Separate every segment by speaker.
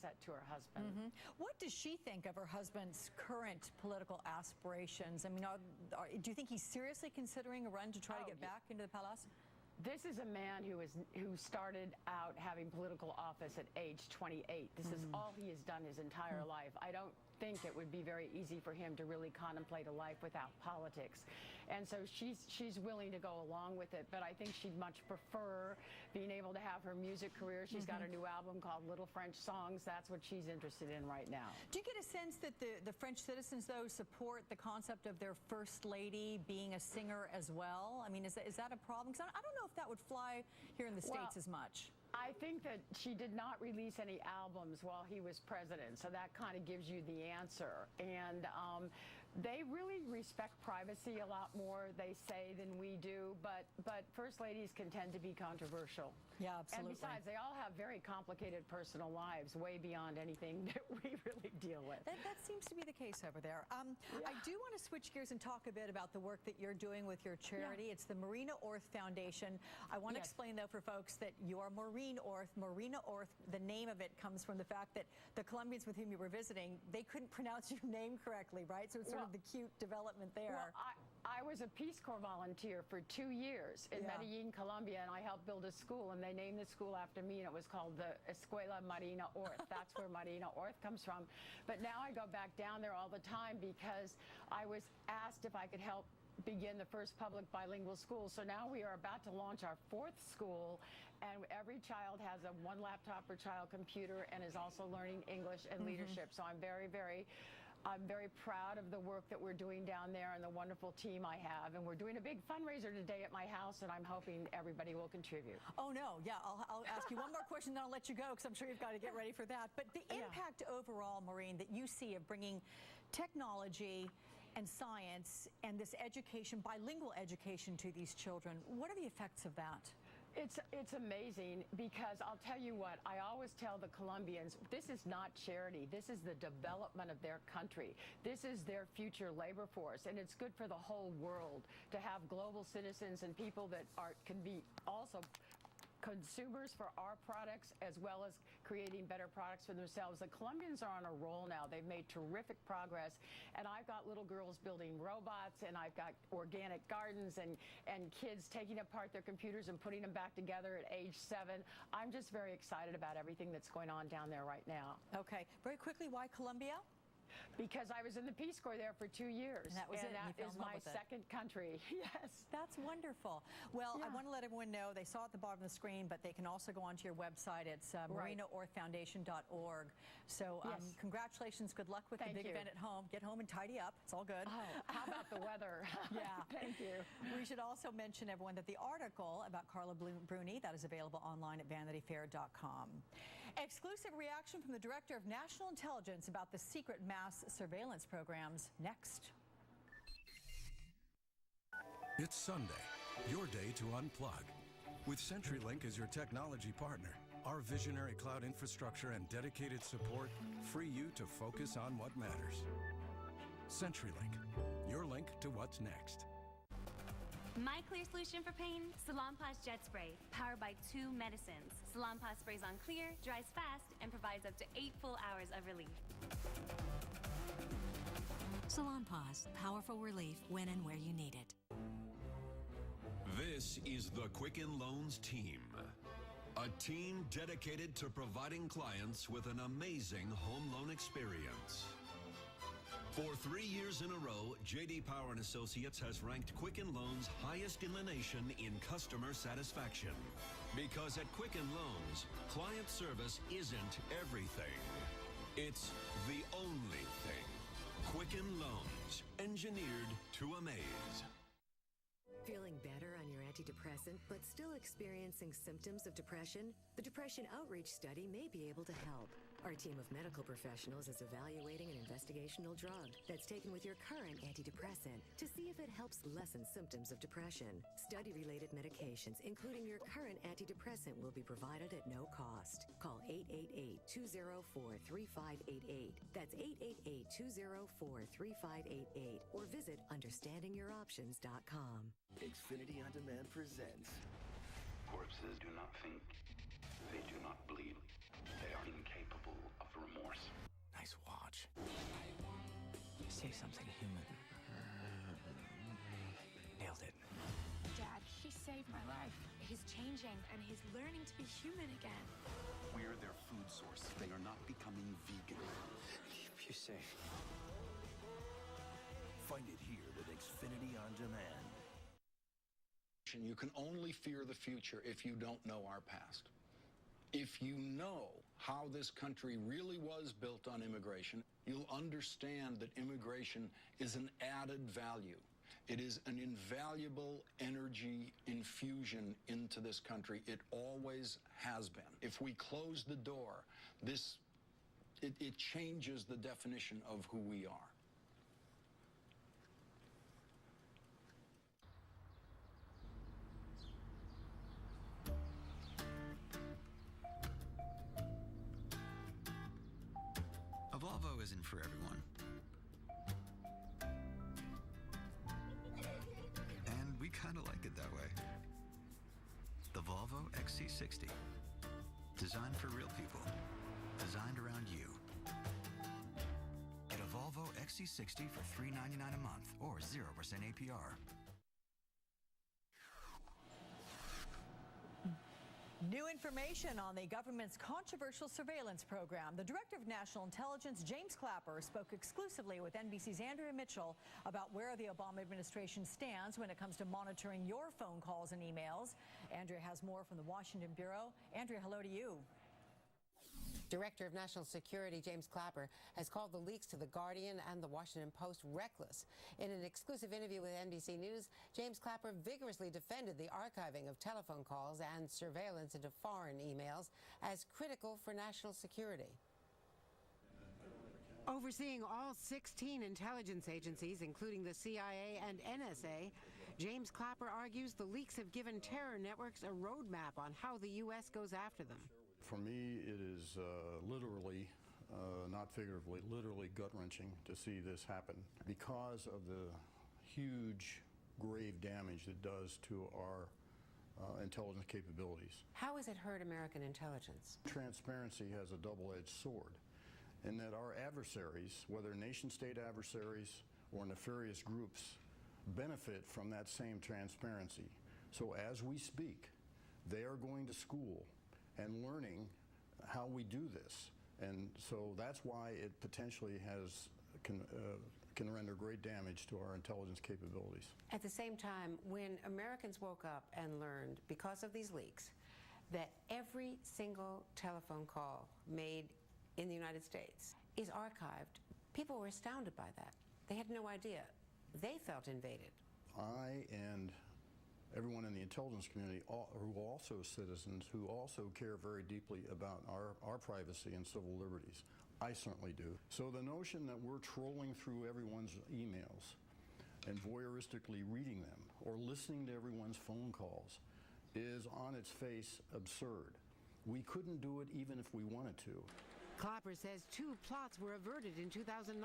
Speaker 1: asset to her husband.
Speaker 2: What does she think of her husband's current political aspirations? I mean, do you think he's seriously considering a run to try to get back into the palace?
Speaker 1: This is a man who started out having political office at age 28. This is all he has done his entire life. I don't think it would be very easy for him to really contemplate a life without politics. And so she's willing to go along with it, but I think she'd much prefer being able to have her music career. She's got a new album called Little French Songs. That's what she's interested in right now.
Speaker 2: Do you get a sense that the French citizens, though, support the concept of their first lady being a singer as well? I mean, is that a problem? Because I don't know if that would fly here in the States as much.
Speaker 1: I think that she did not release any albums while he was president, so that kind of gives you the answer. And they really respect privacy a lot more, they say, than we do, but first ladies can tend to be controversial.
Speaker 2: Yeah, absolutely.
Speaker 1: And besides, they all have very complicated personal lives, way beyond anything that we really deal with.
Speaker 2: That seems to be the case over there. I do want to switch gears and talk a bit about the work that you're doing with your charity. It's the Marina Orth Foundation. I want to explain, though, for folks that you are Maureen Orth. Marina Orth, the name of it comes from the fact that the Colombians with whom you were visiting, they couldn't pronounce your name correctly, right? So it's sort of the cute development there.
Speaker 1: Well, I was a Peace Corps volunteer for 2 years in Medellin, Colombia, and I helped build a school, and they named the school after me, and it was called the Escuela Marina Orth. That's where Marina Orth comes from. But now I go back down there all the time because I was asked if I could help begin the first public bilingual school. So now we are about to launch our 4th school, and every child has one laptop per child computer and is also learning English and leadership. So I'm very proud of the work that we're doing down there and the wonderful team I have. And we're doing a big fundraiser today at my house, and I'm hoping everybody will contribute.
Speaker 2: Oh, no. Yeah, I'll ask you one more question, then I'll let you go, because I'm sure you've got to get ready for that. But the impact overall, Maureen, that you see of bringing technology and science and this education, bilingual education to these children, what are the effects of that?
Speaker 1: It's amazing, because I'll tell you what, I always tell the Colombians, this is not charity. This is the development of their country. This is their future labor force, and it's good for the whole world to have global citizens and people that can be also consumers for our products, as well as creating better products for themselves. The Colombians are on a roll now. They've made terrific progress, and I've got little girls building robots, and I've got organic gardens, and kids taking apart their computers and putting them back together at age 7. I'm just very excited about everything that's going on down there right now.
Speaker 2: Okay, very quickly, why Colombia?
Speaker 1: Because I was in the Peace Corps there for 2 years.
Speaker 2: And that was it.
Speaker 1: That is my second country. Yes.
Speaker 2: That's wonderful. Well, I want to let everyone know, they saw at the bottom of the screen, but they can also go onto your website. It's marinaorthfoundation.org. So congratulations. Good luck with the big event at home. Get home and tidy up. It's all good.
Speaker 1: Oh, how about the weather?
Speaker 2: Yeah.
Speaker 1: Thank you.
Speaker 2: We should also mention, everyone, that the article about Carla Bruni, that is available online at vanityfair.com. Exclusive reaction from the Director of National Intelligence about the secret mass surveillance programs next.
Speaker 3: It's Sunday, your day to unplug. With CenturyLink as your technology partner, our visionary cloud infrastructure and dedicated support free you to focus on what matters. CenturyLink, your link to what's next.
Speaker 4: My clear solution for pain, Salonpas Jet Spray, powered by 2 medicines. Salonpas sprays on clear, dries fast, and provides up to 8 full hours of relief.
Speaker 5: Salonpas, powerful relief when and where you need it.
Speaker 6: This is the Quicken Loans team. A team dedicated to providing clients with an amazing home loan experience. For 3 years in a row, J.D. Power & Associates has ranked Quicken Loans highest in the nation in customer satisfaction. Because at Quicken Loans, client service isn't everything. It's the only thing. Quicken Loans, engineered to amaze.
Speaker 7: Feeling better on your antidepressant, but still experiencing symptoms of depression? The Depression Outreach Study may be able to help. Our team of medical professionals is evaluating an investigational drug that's taken with your current antidepressant to see if it helps lessen symptoms of depression. Study-related medications, including your current antidepressant, will be provided at no cost. Call 888-204-3588. That's 888-204-3588. Or visit understandingyouroptions.com.
Speaker 8: Xfinity On Demand presents.
Speaker 9: Corpses do not think. They do not bleed. They are incapable of changing, and he's learning to be human again.
Speaker 10: We're their food source. They are not becoming vegan.
Speaker 8: Keep you safe. Find it here with Xfinity On Demand.
Speaker 11: You can only fear the future if you don't know our past. If you know how this country really was built on immigration, you'll understand that immigration is an added value. It is an invaluable energy infusion into this country. It always has been. If we close the door, it changes the definition of who we are.
Speaker 12: A Volvo isn't for everyone. And we kind of like it that way. The Volvo XC60. Designed for real people. Designed around you. Get a Volvo XC60 for $399 a month or 0% APR.
Speaker 2: New information on the government's controversial surveillance program. The Director of National Intelligence, James Clapper, spoke exclusively with NBC's Andrea Mitchell about where the Obama administration stands when it comes to monitoring your phone calls and emails. Andrea has more from the Washington Bureau. Andrea, hello to you.
Speaker 13: Director of National Security James Clapper has called the leaks to The Guardian and The Washington Post reckless. In an exclusive interview with NBC News, James Clapper vigorously defended the archiving of telephone calls and surveillance into foreign emails as critical for national security. Overseeing all 16 intelligence agencies, including the CIA and NSA, James Clapper argues the leaks have given terror networks a roadmap on how the U.S. goes after them.
Speaker 14: For me, it is literally, not figuratively, literally gut-wrenching to see this happen because of the huge, grave damage it does to our intelligence capabilities.
Speaker 13: How has it hurt American intelligence?
Speaker 14: Transparency has a double-edged sword in that our adversaries, whether nation-state adversaries or nefarious groups, benefit from that same transparency. So as we speak, they are going to school and learning how we do this. And so that's why it potentially can render great damage to our intelligence capabilities.
Speaker 13: At the same time, when Americans woke up and learned, because of these leaks, that every single telephone call made in the United States is archived, people were astounded by that. They had no idea. They felt invaded.
Speaker 14: I and everyone in the intelligence community who are also citizens, who also care very deeply about our privacy and civil liberties. I certainly do. So the notion that we're trolling through everyone's emails and voyeuristically reading them or listening to everyone's phone calls is on its face absurd. We couldn't do it even if we wanted to.
Speaker 13: Clapper says 2 plots were averted in 2009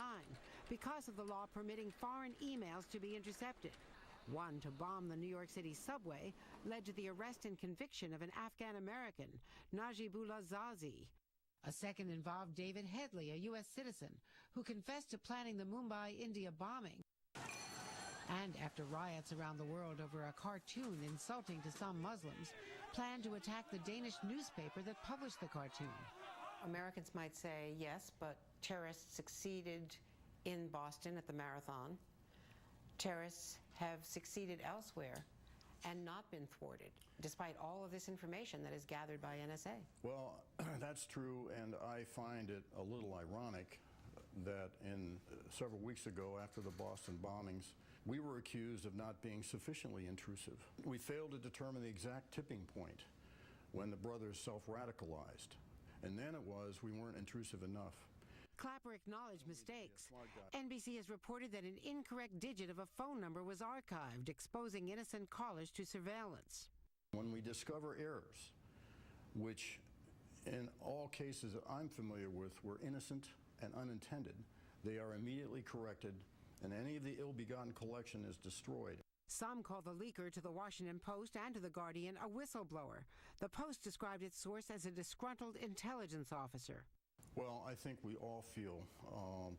Speaker 13: because of the law permitting foreign emails to be intercepted. One to bomb the New York City subway led to the arrest and conviction of an Afghan-American, Najibullah Zazi. A second involved David Headley, a U.S. citizen, who confessed to planning the Mumbai, India bombing. And after riots around the world over a cartoon insulting to some Muslims, planned to attack the Danish newspaper that published the cartoon. Americans might say, yes, but terrorists succeeded in Boston at the marathon. Terrorists have succeeded elsewhere and not been thwarted, despite all of this information that is gathered by NSA.
Speaker 14: Well, that's true, and I find it a little ironic that several weeks ago, after the Boston bombings, we were accused of not being sufficiently intrusive. We failed to determine the exact tipping point when the brothers self-radicalized, and then it was we weren't intrusive enough.
Speaker 13: Clapper acknowledged mistakes. NBC has reported that an incorrect digit of a phone number was archived, exposing innocent callers to surveillance.
Speaker 14: When we discover errors, which in all cases that I'm familiar with were innocent and unintended, they are immediately corrected, and any of the ill-begotten collection is destroyed.
Speaker 13: Some call the leaker to the Washington Post and to The Guardian a whistleblower. The Post described its source as a disgruntled intelligence officer.
Speaker 14: Well, I think we all feel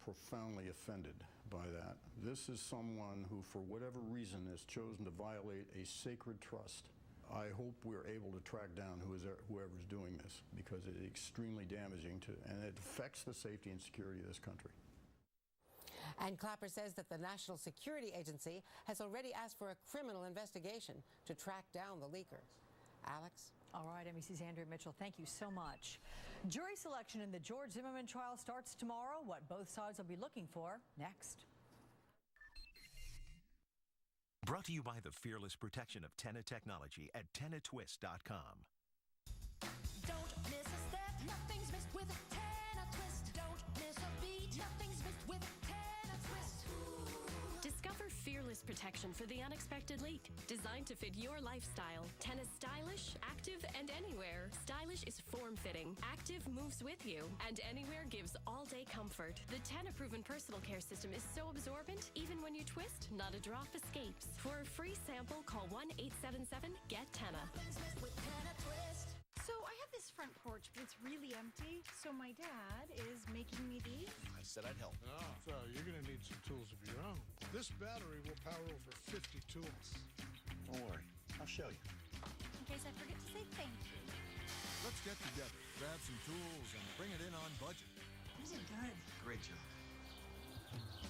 Speaker 14: profoundly offended by that. This is someone who, for whatever reason, has chosen to violate a sacred trust I hope we're able to track down whoever's doing this, because it's extremely damaging and it affects the safety and security of this country.
Speaker 13: And Clapper says that the National Security Agency has already asked for a criminal investigation to track down the leakers. Alex?
Speaker 2: All right, NBC's Andrea Mitchell, thank you so much. Jury selection in the George Zimmerman trial starts tomorrow. What both sides will be looking for next.
Speaker 15: Brought to you by the fearless protection of Tenna technology at TennaTwist.com.
Speaker 16: Don't miss a step, nothing's missed with a Tenna twist. Don't miss a beat, nothing's missed with Tenna twist.
Speaker 17: Discover fearless protection for the unexpected leak. Designed to fit your lifestyle. Tenna's stylish, active, and anywhere. Stylish is form-fitting. Active moves with you. And anywhere gives all-day comfort. The Tenna-proven personal care system is so absorbent, even when you twist, not a drop escapes. For a free sample, call 1-877-GET-TENNA.
Speaker 18: So I have this front porch, but it's really empty. So my dad is making me these.
Speaker 19: I said I'd help.
Speaker 20: Oh, so you're going to need some tools of your own. This battery will power over 50 tools.
Speaker 19: Don't worry. I'll show you.
Speaker 18: In case I forget to say thank you.
Speaker 21: Let's get together, grab some tools, and bring it in on budget.
Speaker 18: These are good.
Speaker 19: Great job.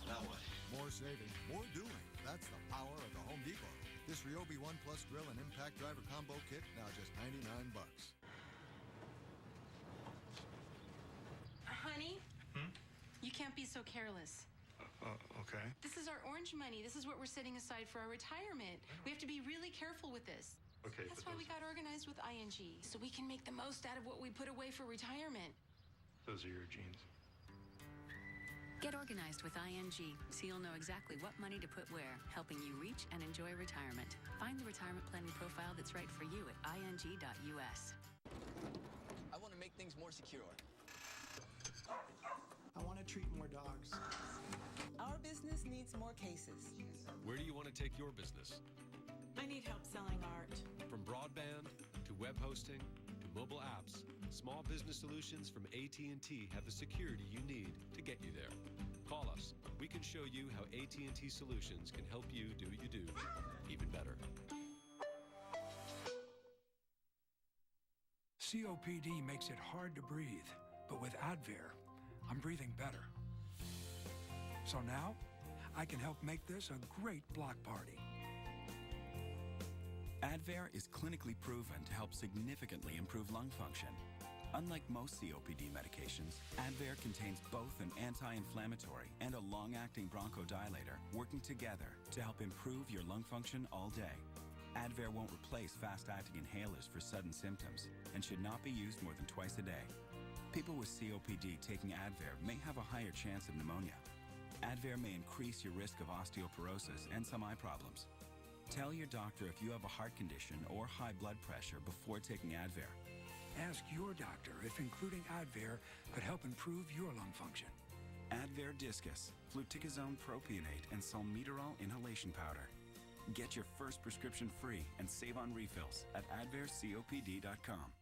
Speaker 19: Now what?
Speaker 21: More saving, more doing. That's the power of the Home Depot. This Ryobi One Plus grill and impact driver combo kit, now just $99.
Speaker 22: Honey, you can't be so careless.
Speaker 20: Okay.
Speaker 22: This is our orange money. This is what we're setting aside for our retirement. We have to be really careful with this.
Speaker 20: Okay.
Speaker 22: That's why we got organized with ING, so we can make the most out of what we put away for retirement.
Speaker 20: Those are your jeans.
Speaker 23: Get organized with ING, so you'll know exactly what money to put where, helping you reach and enjoy retirement. Find the retirement planning profile that's right for you at ing.us.
Speaker 24: I want to make things more secure.
Speaker 25: I want to treat more dogs.
Speaker 26: Our business needs more cases.
Speaker 27: Where do you want to take your business?
Speaker 26: I need help selling art.
Speaker 27: From broadband to web hosting to mobile apps, Small Business Solutions from AT&T have the security you need to get you there. Call us. We can show you how AT&T Solutions can help you do what you do even better.
Speaker 28: COPD makes it hard to breathe, but with Advair, I'm breathing better. So now, I can help make this a great block party.
Speaker 29: Advair is clinically proven to help significantly improve lung function. Unlike most COPD medications, Advair contains both an anti-inflammatory and a long-acting bronchodilator working together to help improve your lung function all day. Advair won't replace fast-acting inhalers for sudden symptoms and should not be used more than twice a day. People with COPD taking Advair may have a higher chance of pneumonia. Advair may increase your risk of osteoporosis and some eye problems. Tell your doctor if you have a heart condition or high blood pressure before taking Advair.
Speaker 28: Ask your doctor if including Advair could help improve your lung function.
Speaker 29: Advair Discus, fluticasone propionate, and salmeterol inhalation powder. Get your first prescription free and save on refills at advaircopd.com.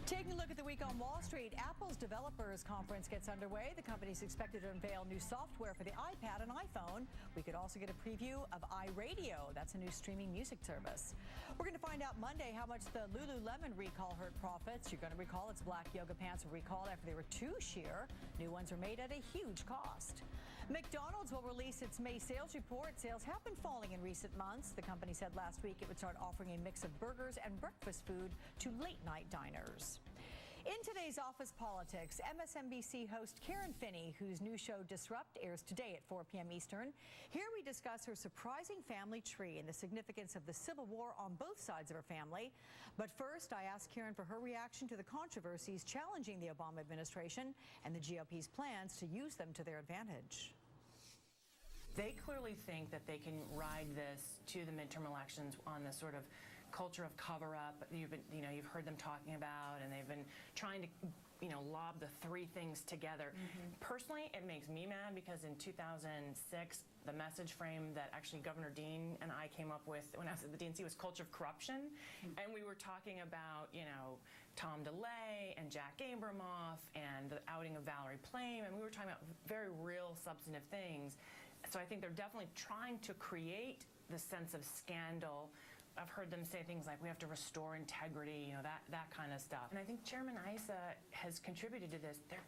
Speaker 2: Taking a look at the week on Wall Street, Apple's Developers Conference gets underway. The company's expected to unveil new software for the iPad and iPhone. We could also get a preview of iRadio. That's a new streaming music service. We're going to find out Monday how much the Lululemon recall hurt profits. You're going to recall its black yoga pants were recalled after they were too sheer. New ones are made at a huge cost. McDonald's will release its May sales report. Sales have been falling in recent months. The company said last week it would start offering a mix of burgers and breakfast food to late-night diners. In today's Office Politics, MSNBC host Karen Finney, whose new show Disrupt airs today at 4 p.m. Eastern. Here we discuss her surprising family tree and the significance of the Civil War on both sides of her family. But first, I asked Karen for her reaction to the controversies challenging the Obama administration and the GOP's plans to use them to their advantage.
Speaker 30: They clearly think that they can ride this to the midterm elections on this sort of culture of cover-up. You've heard them talking about, and they've been trying to, lob the three things together. Personally, it makes me mad because in 2006, the message frame that actually Governor Dean and I came up with when I was at the DNC was culture of corruption, and we were talking about, Tom DeLay and Jack Abramoff and the outing of Valerie Plame, and we were talking about very real substantive things. So I think they're definitely trying to create the sense of scandal. I've heard them say things like, we have to restore integrity, that kind of stuff. And I think Chairman Issa has contributed to this. They're